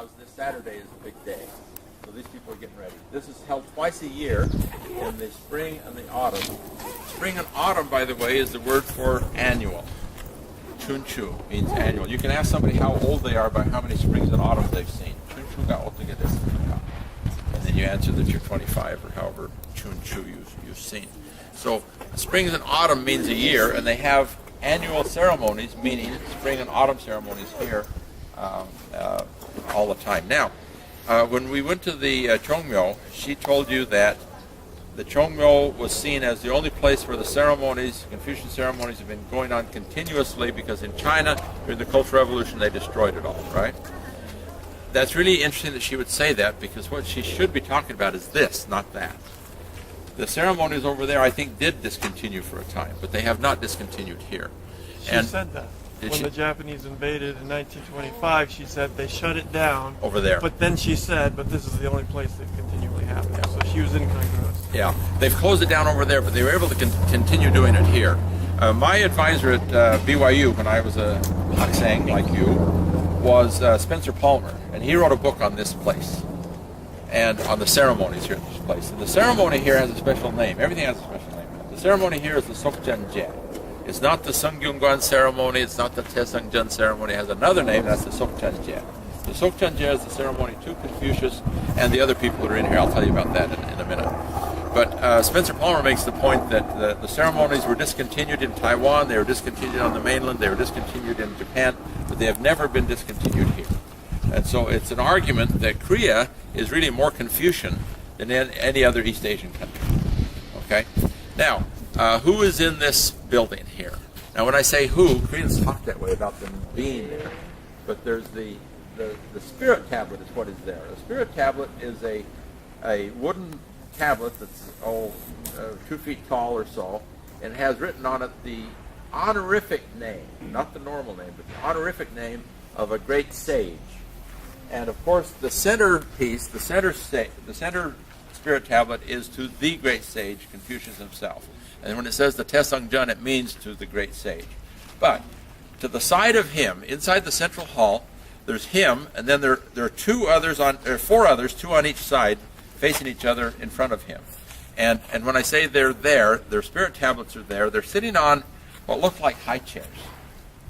because this Saturday is a big day. So these people are getting ready. This is held twice a year in the spring and the autumn. Spring and autumn, by the way, is the word for annual. Chunchu means annual. You can ask somebody how old they are by how many springs and autumns they've seen. Chunchu ga otiga desu ka. And then you answer that you're 25 or however chunchu you've seen. So spring and autumn means a year, and they have annual ceremonies, meaning spring and autumn ceremonies here all the time. Now, when we went to the Chongmyo, she told you that the Chongmyo was seen as the only place where the ceremonies, Confucian ceremonies, have been going on continuously, because in China, during the Cultural Revolution, they destroyed it all, right? That's really interesting that she would say that, because what she should be talking about is this, not that. The ceremonies over there, I think, did discontinue for a time, but they have not discontinued here. She said that. When the Japanese invaded in 1925, she said they shut it down. Over there. But then she said, but this is the only place that continually happened. Yeah. So she was incongruous. Yeah. They've closed it down over there, but they were able to continue doing it here. My advisor at BYU, when I was a Haksang like you, was Spencer Palmer, and he wrote a book on this place and on the ceremonies here at this place. And the ceremony here has a special name. Everything has a special name. The ceremony here is the Sokjanje. It's not the Sungyungguan ceremony, it's not the Taesangjan ceremony, it has another name, that's the Sokjanje. The Sokjanje is the ceremony to Confucius and the other people that are in here. I'll tell you about that in a minute. But Spencer Palmer makes the point that the ceremonies were discontinued in Taiwan, they were discontinued on the mainland, they were discontinued in Japan, but they have never been discontinued here. And so it's an argument that Korea is really more Confucian than any other East Asian country. Okay? Now, who is in this building here? Now, when I say who, Koreans talk that way about them being there. But there's the spirit tablet is what is there. The spirit tablet is a wooden tablet that's 2 feet tall or so, and has written on it the honorific name, not the normal name, but the honorific name of a great sage. And of course, the center piece, the center spirit tablet is to the great sage, Confucius himself. And when it says the Taesangjan, it means to the great sage. But to the side of him, inside the central hall, there's him, and then there are four others, two on each side, facing each other in front of him. And when I say they're there, their spirit tablets are there. They're sitting on what look like high chairs.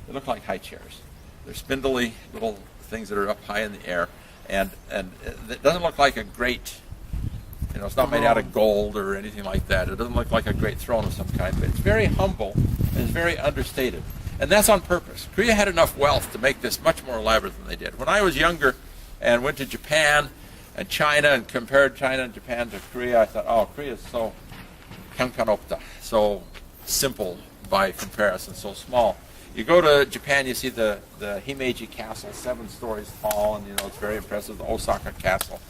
They look like high chairs. They're spindly little things that are up high in the air, and it doesn't look like a great. It's not made out of gold or anything like that. It doesn't look like a great throne of some kind, but it's very humble and it's very understated. And that's on purpose. Korea had enough wealth to make this much more elaborate than they did. When I was younger and went to Japan and China and compared China and Japan to Korea, I thought, oh, Korea is so kankanopta, so simple by comparison, so small. You go to Japan, you see the Himeji Castle, 7 stories tall, and it's very impressive. The Osaka Castle,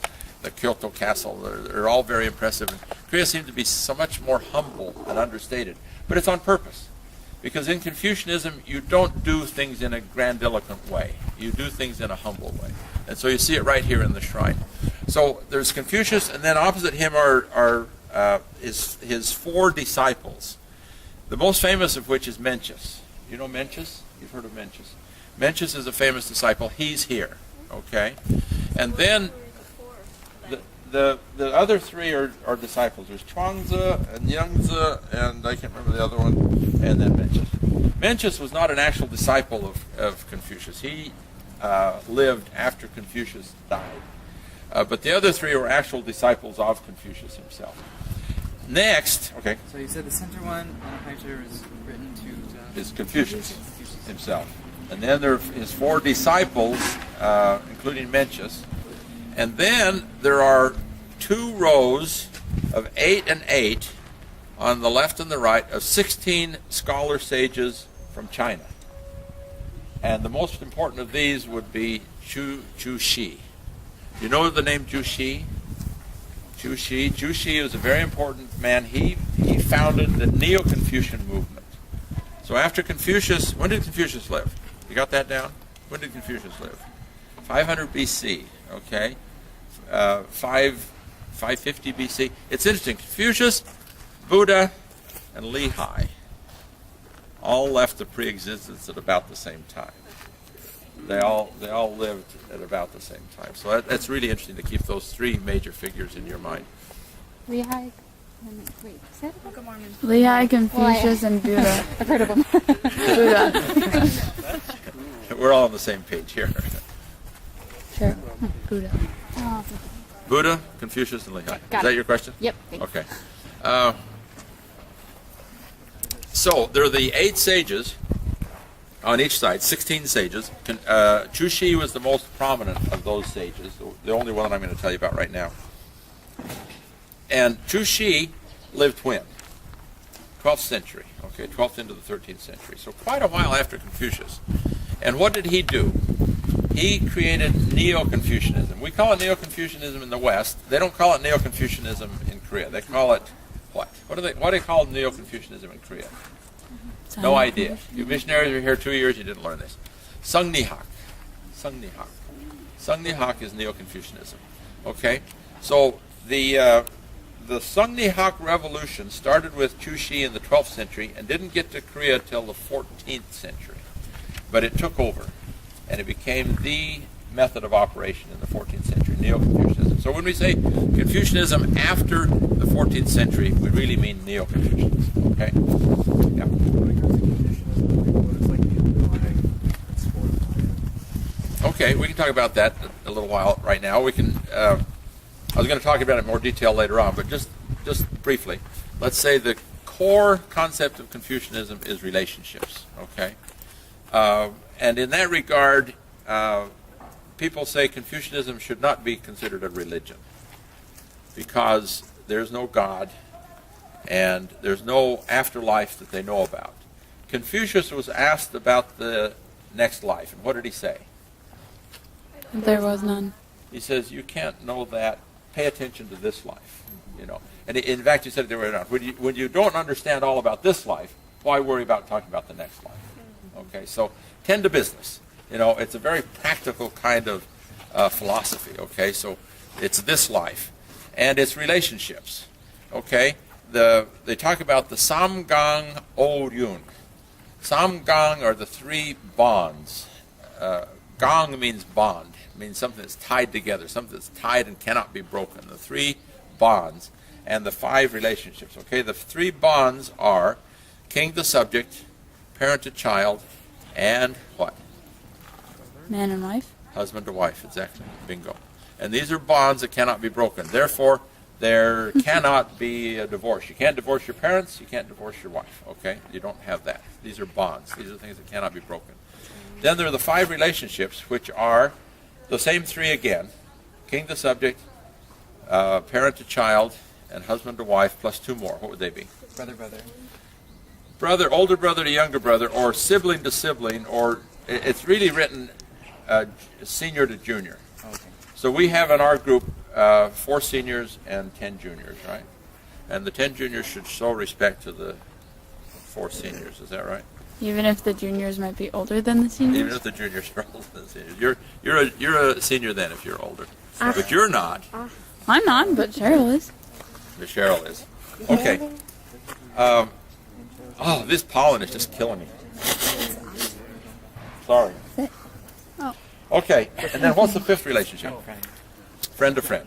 the Kyoto Castle, they're all very impressive. And Korea seems to be so much more humble and understated. But it's on purpose. Because in Confucianism, you don't do things in a grandiloquent way. You do things in a humble way. And so you see it right here in the shrine. So there's Confucius, and then opposite him are his 4 disciples. The most famous of which is Mencius. You know Mencius? You've heard of Mencius. Mencius is a famous disciple. He's here. Okay? And then the other 3 are disciples. There's Chuangzi and Yangzi, and I can't remember the other one, and then Mencius. Mencius was not an actual disciple of Confucius. He lived after Confucius died. But the other 3 were actual disciples of Confucius himself. Next, okay. So you said the center one on a high chair is written to... is Confucius himself. And then there are his 4 disciples, including Mencius. And then there are 2 rows of 8 and 8 on the left and the right of 16 scholar sages from China. And the most important of these would be Zhu Xi. You know the name Zhu Xi? Zhu Xi is a very important man. He founded the Neo-Confucian movement. So after Confucius, when did Confucius live? You got that down? When did Confucius live? 500 BC, okay? 550 BC. It's interesting. Confucius, Buddha, and Lehi all left the pre-existence at about the same time. They all lived at about the same time. So that's really interesting to keep those three major figures in your mind. Lehi, wait, say it? Book of Mormon. Lehi, Confucius, and Buddha. I've heard of them. Buddha. We're all on the same page here. Sure. Buddha. Oh, Buddha, Confucius, and Lehi. Got Is that it. your question? yep. Thanks. Okay. So there are the 8 sages on each side, 16 sages. Chu Shi was the most prominent of those sages, the only one that I'm going to tell you about right now. And Chu Shi lived when? 12th century, okay, 12th into the 13th century. So quite a while after Confucius. And what did he do? He created Neo-Confucianism. We call it Neo-Confucianism in the West. They don't call it Neo-Confucianism in Korea. They call it what? What do they call Neo-Confucianism in Korea? No idea. You missionaries are here 2 years, you didn't learn this. Sungnihak. Sungnihak. Sungnihak is Neo-Confucianism. Okay? So the Sungnihak revolution started with Chu Shi in the 12th century and didn't get to Korea till the 14th century. But it took over, and it became the method of operation in the 14th century, Neo-Confucianism. So when we say Confucianism after the 14th century, we really mean Neo-Confucianism. Okay? Yeah. Okay, we can talk about that a little while right now. We can. I was going to talk about it in more detail later on, but just briefly, let's say the core concept of Confucianism is relationships. Okay, and in that regard, people say Confucianism should not be considered a religion because there's no God and there's no afterlife that they know about. Confucius was asked about the next life, and what did he say? There was none. He says, you can't know that. Pay attention to this life. You know, and in fact, he said it the other way around. When you don't understand all about this life, why worry about talking about the next life? Okay, so tend to business. You know, it's a very practical kind of philosophy. Okay, so it's this life, and it's relationships. Okay, they talk about the Samgang O-ryun. Samgang are the 3 bonds. Gang means bond. It means something that's tied together, something that's tied and cannot be broken. The 3 bonds and the 5 relationships. Okay, the 3 bonds are king to subject, parent to child, and what? Man and wife. Husband to wife, exactly. Bingo. And these are bonds that cannot be broken. Therefore, there cannot be a divorce. You can't divorce your parents, you can't divorce your wife. Okay? You don't have that. These are bonds. These are things that cannot be broken. Then there are the 5 relationships, which are the same 3 again. King to subject, parent to child, and husband to wife, plus 2 more. What would they be? Brother, older brother to younger brother, or sibling to sibling, or it's really written senior to junior. Okay. So we have in our group 4 seniors and 10 juniors, right? And the 10 juniors should show respect to the 4 seniors. Is that right? Even if the juniors might be older than the seniors? Even if the juniors are older than the seniors. You're a senior then if you're older. But you're not. I'm not, but Cheryl is. But Cheryl is. Okay. This pollen is just killing me. Sorry. Oh. Okay, and then what's the 5th relationship? Friend to friend.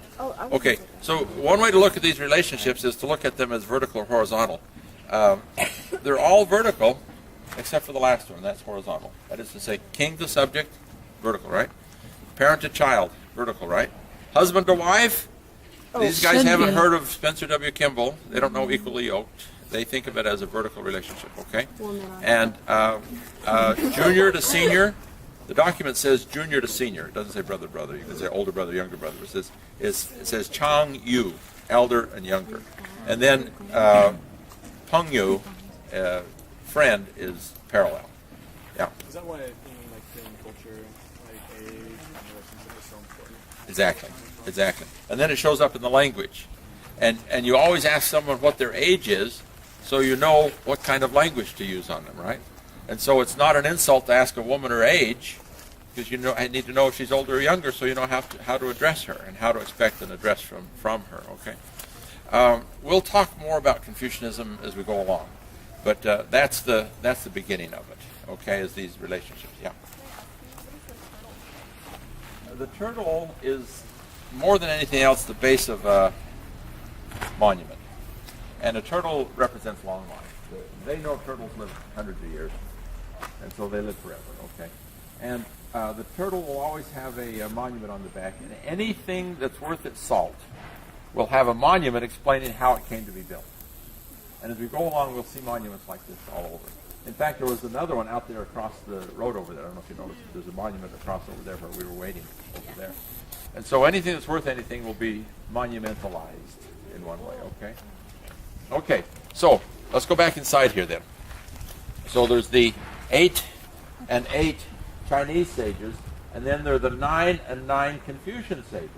Okay, so one way to look at these relationships is to look at them as vertical or horizontal. They're all vertical, except for the last one, that's horizontal. That is to say, king to subject, vertical, right? Parent to child, vertical, right? Husband to wife, these guys should haven't be. heard of Spencer W. Kimball. They don't know equally yoked. They think of it as a vertical relationship, okay? And junior to senior, the document says junior to senior. It doesn't say brother, brother. You can say older brother, younger brother. It says Chang Yu, elder and younger. And then Peng Yu, friend, is parallel. Yeah. Is that why like in culture, like age and relationship is so important? Exactly. And then it shows up in the language. And you always ask someone what their age is, so you know what kind of language to use on them, right? And so it's not an insult to ask a woman her age, because I need to know if she's older or younger, so you know how to address her and how to expect an address from her. Okay. We'll talk more about Confucianism as we go along, but that's the beginning of it. Okay, is these relationships. Yeah. the turtle is more than anything else the base of a monument. And a turtle represents long life. They know turtles live hundreds of years, and so they live forever, okay? And the turtle will always have a monument on the back, and anything that's worth its salt will have a monument explaining how it came to be built. And as we go along, we'll see monuments like this all over. In fact, there was another one out there across the road over there. I don't know if you noticed. There's a monument across over there where we were waiting over there. And so anything that's worth anything will be monumentalized in one way, okay? Okay, so let's go back inside here then. So there's the 8 and 8 Chinese sages, and then there are the 9 and 9 Confucian sages.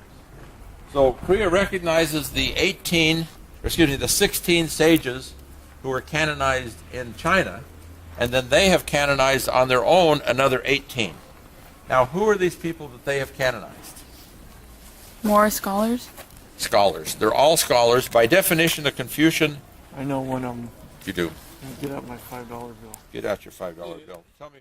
So Korea recognizes the 16 sages who were canonized in China, and then they have canonized on their own another 18. Now, who are these people that they have canonized? More scholars? Scholars. They're all scholars. By definition, the Confucian... I know one of them. You do. Get out my $5 bill. Get out your $5 bill. Tell me...